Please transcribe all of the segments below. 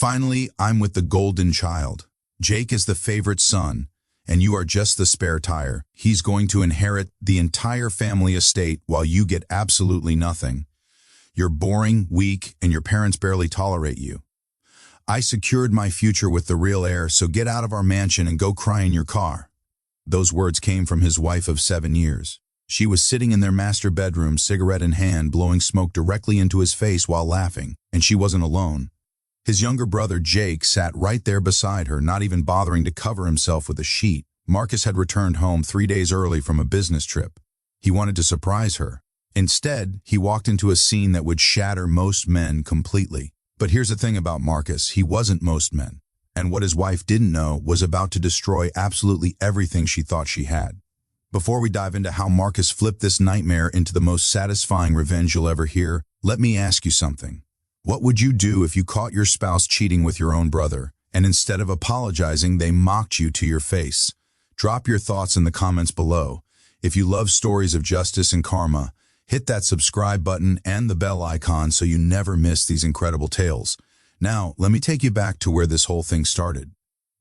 Finally, I'm with the golden child. Jake is the favorite son, and you are just the spare tire. He's going to inherit the entire family estate while you get absolutely nothing. You're boring, weak, and your parents barely tolerate you. I secured my future with the real heir, so get out of our mansion and go cry in your car." Those words came from his wife of 7 years. She was sitting in their master bedroom, cigarette in hand, blowing smoke directly into his face while laughing, and she wasn't alone. His younger brother, Jake, sat right there beside her, not even bothering to cover himself with a sheet. Marcus had returned home 3 days early from a business trip. He wanted to surprise her. Instead, he walked into a scene that would shatter most men completely. But here's the thing about Marcus, he wasn't most men. And what his wife didn't know was about to destroy absolutely everything she thought she had. Before we dive into how Marcus flipped this nightmare into the most satisfying revenge you'll ever hear, let me ask you something. What would you do if you caught your spouse cheating with your own brother, and instead of apologizing, they mocked you to your face? Drop your thoughts in the comments below. If you love stories of justice and karma, hit that subscribe button and the bell icon so you never miss these incredible tales. Now, let me take you back to where this whole thing started.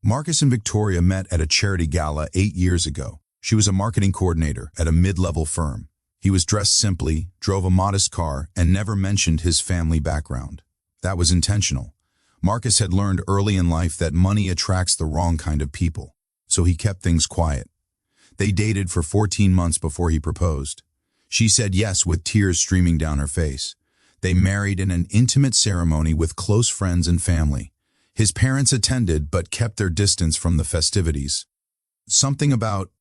Marcus and Victoria met at a charity gala 8 years ago. She was a marketing coordinator at a mid-level firm. He was dressed simply, drove a modest car, and never mentioned his family background. That was intentional. Marcus had learned early in life that money attracts the wrong kind of people, so he kept things quiet. They dated for 14 months before he proposed. She said yes with tears streaming down her face. They married in an intimate ceremony with close friends and family. His parents attended but kept their distance from the festivities. Something about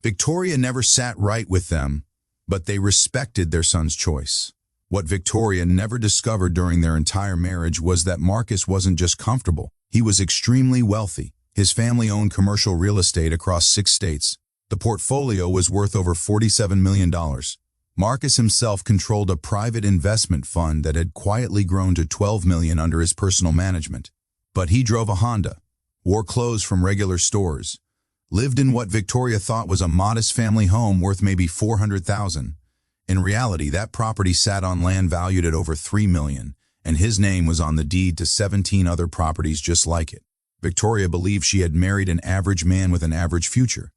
Victoria never sat right with them, but they respected their son's choice. What Victoria never discovered during their entire marriage was that Marcus wasn't just comfortable. He was extremely wealthy. His family owned commercial real estate across 6 states. The portfolio was worth over $47 million. Marcus himself controlled a private investment fund that had quietly grown to $12 million under his personal management. But he drove a Honda, wore clothes from regular stores, lived in what Victoria thought was a modest family home worth maybe $400,000. In reality, that property sat on land valued at over $3 million, and his name was on the deed to 17 other properties just like it. Victoria believed she had married an average man with an average future.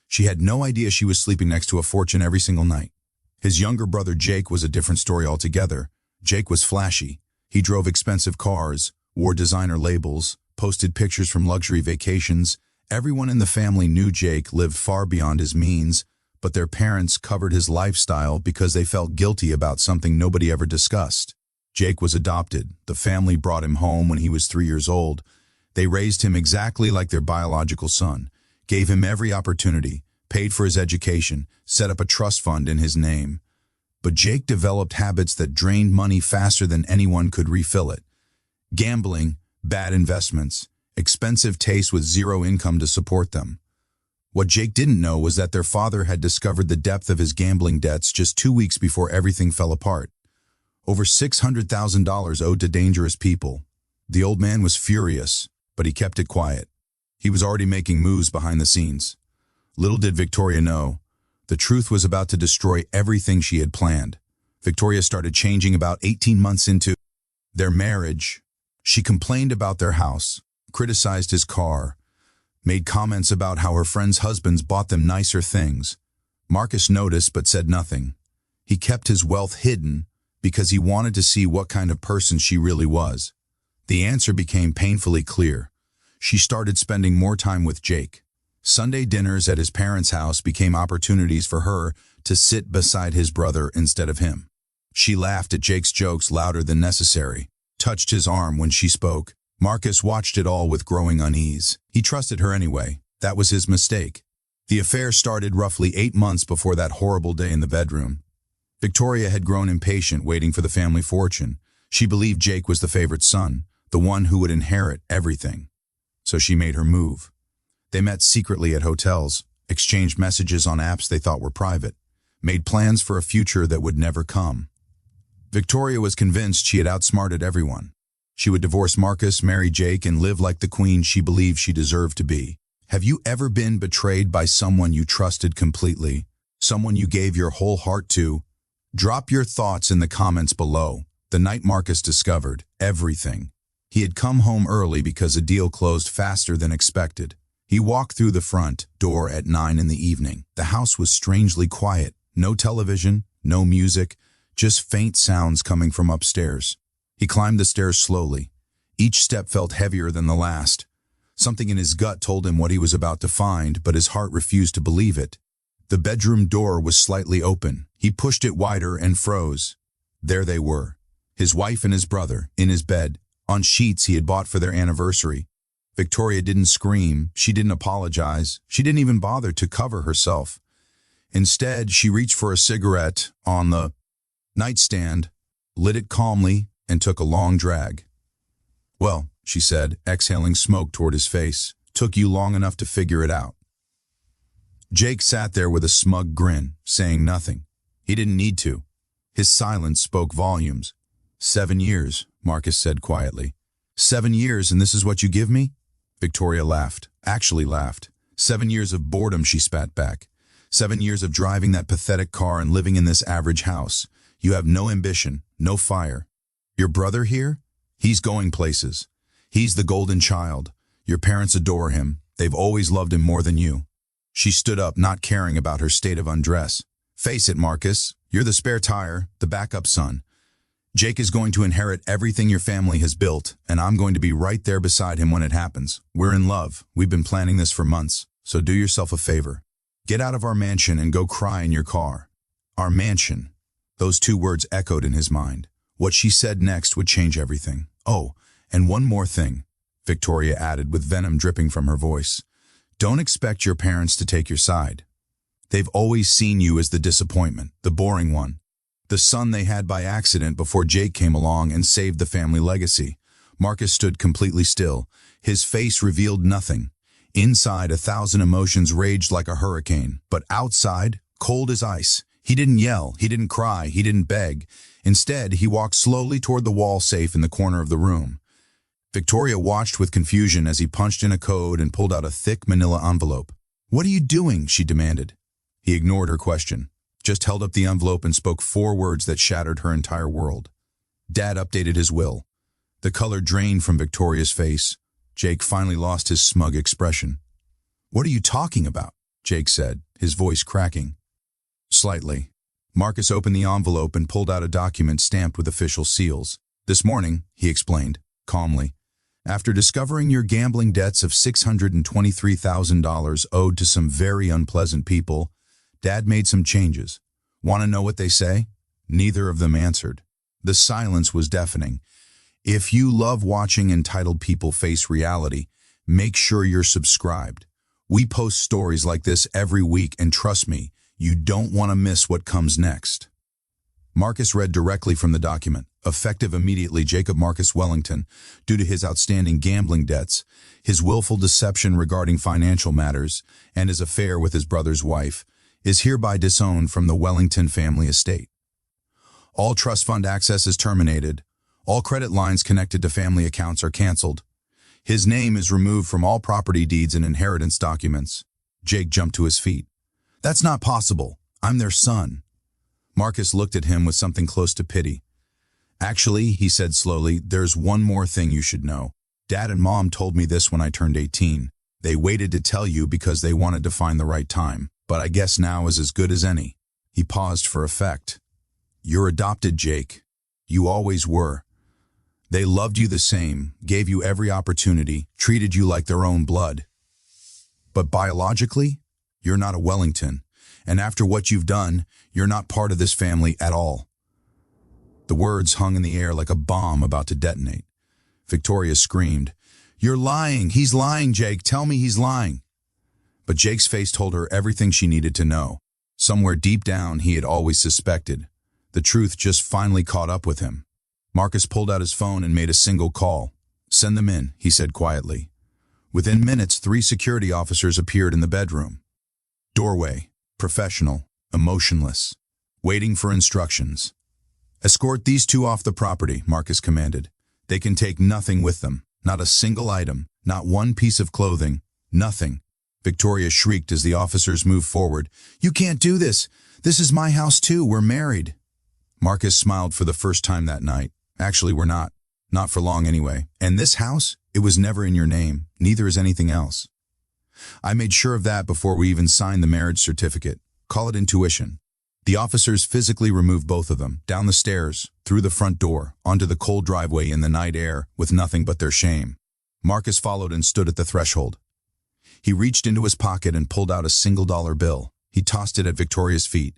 She had no idea she was sleeping next to a fortune every single night. His younger brother Jake was a different story altogether. Jake was flashy. He drove expensive cars, wore designer labels, posted pictures from luxury vacations. Everyone in the family knew Jake lived far beyond his means, but their parents covered his lifestyle because they felt guilty about something nobody ever discussed. Jake was adopted. The family brought him home when he was 3 years old. They raised him exactly like their biological son, gave him every opportunity, paid for his education, set up a trust fund in his name. But Jake developed habits that drained money faster than anyone could refill it. Gambling, bad investments, expensive tastes with zero income to support them. What Jake didn't know was that their father had discovered the depth of his gambling debts just 2 weeks before everything fell apart. Over $600,000 owed to dangerous people. The old man was furious, but he kept it quiet. He was already making moves behind the scenes. Little did Victoria know, the truth was about to destroy everything she had planned. Victoria started changing about 18 months into their marriage. She complained about their house, criticized his car, made comments about how her friends' husbands bought them nicer things. Marcus noticed but said nothing. He kept his wealth hidden because he wanted to see what kind of person she really was. The answer became painfully clear. She started spending more time with Jake. Sunday dinners at his parents' house became opportunities for her to sit beside his brother instead of him. She laughed at Jake's jokes louder than necessary, touched his arm when she spoke. Marcus watched it all with growing unease. He trusted her anyway. That was his mistake. The affair started roughly 8 months before that horrible day in the bedroom. Victoria had grown impatient, waiting for the family fortune. She believed Jake was the favorite son, the one who would inherit everything. So she made her move. They met secretly at hotels, exchanged messages on apps they thought were private, made plans for a future that would never come. Victoria was convinced she had outsmarted everyone. She would divorce Marcus, marry Jake, and live like the queen she believed she deserved to be. Have you ever been betrayed by someone you trusted completely? Someone you gave your whole heart to? Drop your thoughts in the comments below. The night Marcus discovered everything, He had come home early because a deal closed faster than expected. He walked through the front door at 9 in the evening. The house was strangely quiet. No television, no music, just faint sounds coming from upstairs. He climbed the stairs slowly. Each step felt heavier than the last. Something in his gut told him what he was about to find, but his heart refused to believe it. The bedroom door was slightly open. He pushed it wider and froze. There they were, his wife and his brother, in his bed, on sheets he had bought for their anniversary. Victoria didn't scream, she didn't apologize, she didn't even bother to cover herself. Instead, she reached for a cigarette on the nightstand, lit it calmly, and took a long drag. "Well," she said, exhaling smoke toward his face, "took you long enough to figure it out." Jake sat there with a smug grin, saying nothing. He didn't need to. His silence spoke volumes. 7 years, Marcus said quietly. 7 years, and this is what you give me? Victoria laughed, actually laughed. 7 years of boredom, she spat back. 7 years of driving that pathetic car and living in this average house. You have no ambition, no fire. Your brother here? He's going places. He's the golden child. Your parents adore him. They've always loved him more than you. She stood up, not caring about her state of undress. Face it, Marcus. You're the spare tire, the backup son. Jake is going to inherit everything your family has built, and I'm going to be right there beside him when it happens. We're in love. We've been planning this for months, so do yourself a favor. Get out of our mansion and go cry in your car. Our mansion. Those 2 words echoed in his mind. What she said next would change everything. Oh, and one more thing, Victoria added with venom dripping from her voice. Don't expect your parents to take your side. They've always seen you as the disappointment, the boring one. The son they had by accident before Jake came along and saved the family legacy. Marcus stood completely still. His face revealed nothing. Inside, 1,000 emotions raged like a hurricane, but outside, cold as ice. He didn't yell, he didn't cry, he didn't beg. Instead, he walked slowly toward the wall safe in the corner of the room. Victoria watched with confusion as he punched in a code and pulled out a thick manila envelope. "What are you doing?" she demanded. He ignored her question, just held up the envelope and spoke 4 words that shattered her entire world. Dad updated his will. The color drained from Victoria's face. Jake finally lost his smug expression. "What are you talking about?" Jake said, his voice cracking. Slightly. Marcus opened the envelope and pulled out a document stamped with official seals. "This morning," he explained, calmly, "after discovering your gambling debts of $623,000 owed to some very unpleasant people, Dad made some changes. Want to know what they say?" Neither of them answered. The silence was deafening. If you love watching entitled people face reality, make sure you're subscribed. We post stories like this every week, and trust me, you don't want to miss what comes next. Marcus read directly from the document. Effective immediately, Jacob Marcus Wellington, due to his outstanding gambling debts, his willful deception regarding financial matters, and his affair with his brother's wife, is hereby disowned from the Wellington family estate. All trust fund access is terminated. All credit lines connected to family accounts are canceled. His name is removed from all property deeds and inheritance documents. Jake jumped to his feet. "That's not possible. I'm their son." Marcus looked at him with something close to pity. "Actually," he said slowly, "there's one more thing you should know. Dad and Mom told me this when I turned 18. They waited to tell you because they wanted to find the right time. But I guess now is as good as any." He paused for effect. "You're adopted, Jake. You always were. They loved you the same, gave you every opportunity, treated you like their own blood. But biologically, you're not a Wellington, and after what you've done, you're not part of this family at all." The words hung in the air like a bomb about to detonate. Victoria screamed, "You're lying! He's lying, Jake! Tell me he's lying!" But Jake's face told her everything she needed to know. Somewhere deep down, he had always suspected. The truth just finally caught up with him. Marcus pulled out his phone and made a single call. "Send them in," he said quietly. Within minutes, 3 security officers appeared in the bedroom. Doorway, professional, emotionless, waiting for instructions. "Escort these 2 off the property," Marcus commanded. "They can take nothing with them, not a single item, not one piece of clothing, nothing." Victoria shrieked as the officers moved forward. "You can't do this! This is my house too, we're married." Marcus smiled for the first time that night. "Actually, we're not. Not for long anyway. And this house, it was never in your name. Neither is anything else. I made sure of that before we even signed the marriage certificate. Call it intuition. The officers physically removed both of them, down the stairs, through the front door, onto the cold driveway in the night air, with nothing but their shame. Marcus followed and stood at the threshold. He reached into his pocket and pulled out a $1 bill. He tossed it at Victoria's feet.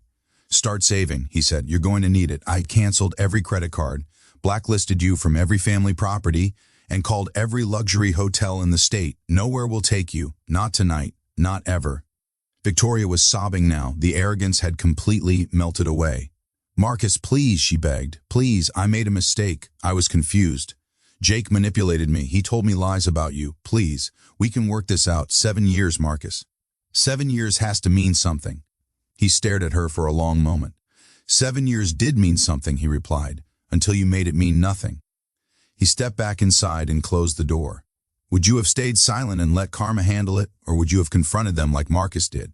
"Start saving," he said. "You're going to need it. I canceled every credit card, blacklisted you from every family property, and called every luxury hotel in the state. Nowhere will take you. Not tonight. Not ever." Victoria was sobbing now. The arrogance had completely melted away. "Marcus, please," she begged. "Please, I made a mistake. I was confused. Jake manipulated me. He told me lies about you. Please, we can work this out. 7 years, Marcus. 7 years has to mean something." He stared at her for a long moment. "7 years did mean something," he replied, "until you made it mean nothing." He stepped back inside and closed the door. Would you have stayed silent and let karma handle it, or would you have confronted them like Marcus did?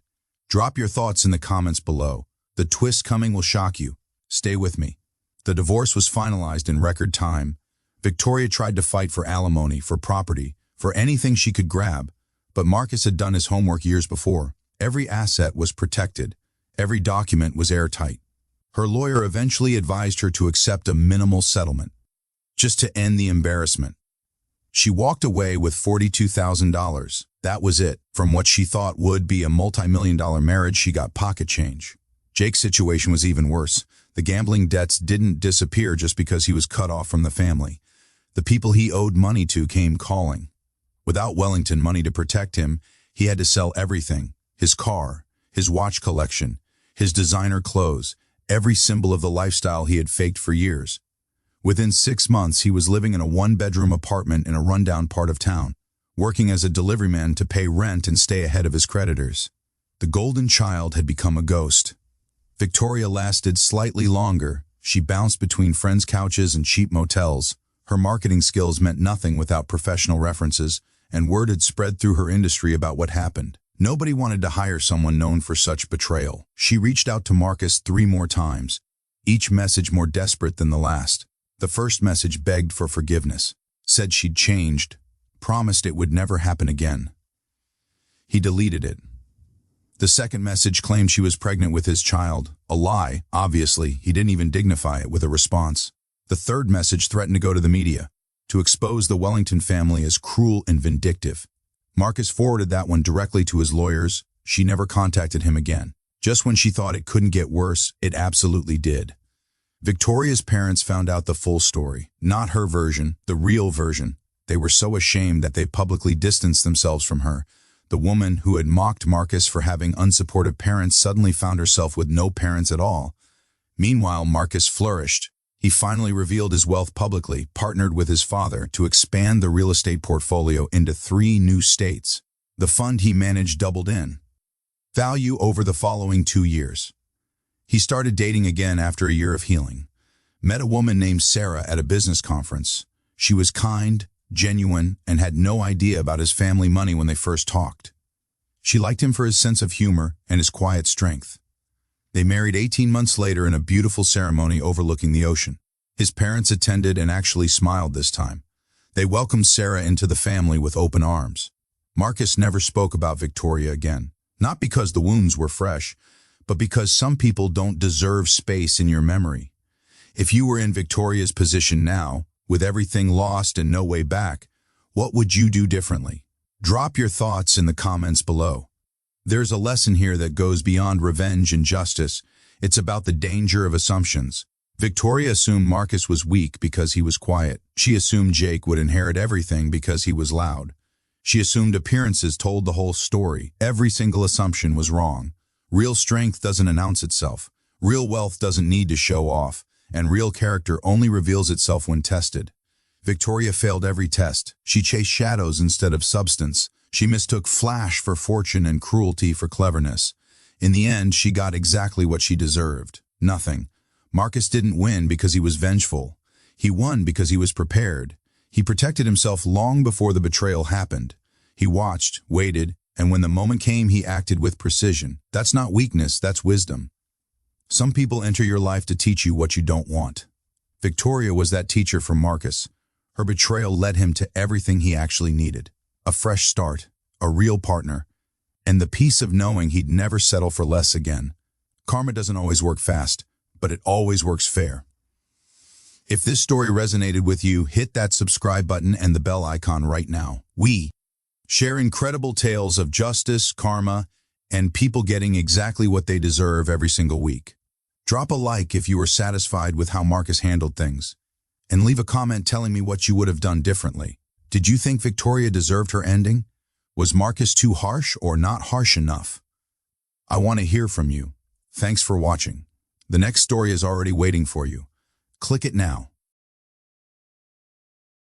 Drop your thoughts in the comments below. The twist coming will shock you. Stay with me. The divorce was finalized in record time. Victoria tried to fight for alimony, for property, for anything she could grab, but Marcus had done his homework years before. Every asset was protected. Every document was airtight. Her lawyer eventually advised her to accept a minimal settlement, just to end the embarrassment. She walked away with $42,000. That was it. From what she thought would be a multi-million-dollar marriage, she got pocket change. Jake's situation was even worse. The gambling debts didn't disappear just because he was cut off from the family. The people he owed money to came calling. Without Wellington money to protect him, he had to sell everything. His car, his watch collection, his designer clothes, every symbol of the lifestyle he had faked for years. Within 6 months, he was living in a 1-bedroom apartment in a rundown part of town, working as a deliveryman to pay rent and stay ahead of his creditors. The golden child had become a ghost. Victoria lasted slightly longer. She bounced between friends' couches and cheap motels. Her marketing skills meant nothing without professional references, and word had spread through her industry about what happened. Nobody wanted to hire someone known for such betrayal. She reached out to Marcus 3 more times, each message more desperate than the last. The first message begged for forgiveness, said she'd changed, promised it would never happen again. He deleted it. The second message claimed she was pregnant with his child, a lie, obviously. He didn't even dignify it with a response. The third message threatened to go to the media, to expose the Wellington family as cruel and vindictive. Marcus forwarded that one directly to his lawyers. She never contacted him again. Just when she thought it couldn't get worse, it absolutely did. Victoria's parents found out the full story, not her version, the real version. They were so ashamed that they publicly distanced themselves from her. The woman who had mocked Marcus for having unsupportive parents suddenly found herself with no parents at all. Meanwhile, Marcus flourished. He finally revealed his wealth publicly, partnered with his father to expand the real estate portfolio into 3 new states. The fund he managed doubled in value over the following 2 years. He started dating again after a year of healing. Met a woman named Sarah at a business conference. She was kind, genuine, and had no idea about his family money when they first talked. She liked him for his sense of humor and his quiet strength. They married 18 months later in a beautiful ceremony overlooking the ocean. His parents attended and actually smiled this time. They welcomed Sarah into the family with open arms. Marcus never spoke about Victoria again, not because the wounds were fresh, but because some people don't deserve space in your memory. If you were in Victoria's position now, with everything lost and no way back, what would you do differently? Drop your thoughts in the comments below. There's a lesson here that goes beyond revenge and justice. It's about the danger of assumptions. Victoria assumed Marcus was weak because he was quiet. She assumed Jake would inherit everything because he was loud. She assumed appearances told the whole story. Every single assumption was wrong. Real strength doesn't announce itself. Real wealth doesn't need to show off. And real character only reveals itself when tested. Victoria failed every test. She chased shadows instead of substance. She mistook flash for fortune and cruelty for cleverness. In the end, she got exactly what she deserved. Nothing. Marcus didn't win because he was vengeful. He won because he was prepared. He protected himself long before the betrayal happened. He watched, waited, and when the moment came, he acted with precision. That's not weakness, that's wisdom. Some people enter your life to teach you what you don't want. Victoria was that teacher for Marcus. Her betrayal led him to everything he actually needed: a fresh start, a real partner, and the peace of knowing he'd never settle for less again. Karma doesn't always work fast, but it always works fair. If this story resonated with you, hit that subscribe button and the bell icon right now. We share incredible tales of justice, karma, and people getting exactly what they deserve every single week. Drop a like if you were satisfied with how Marcus handled things, and leave a comment telling me what you would have done differently. Did you think Victoria deserved her ending? Was Marcus too harsh or not harsh enough? I want to hear from you. Thanks for watching. The next story is already waiting for you. Click it now.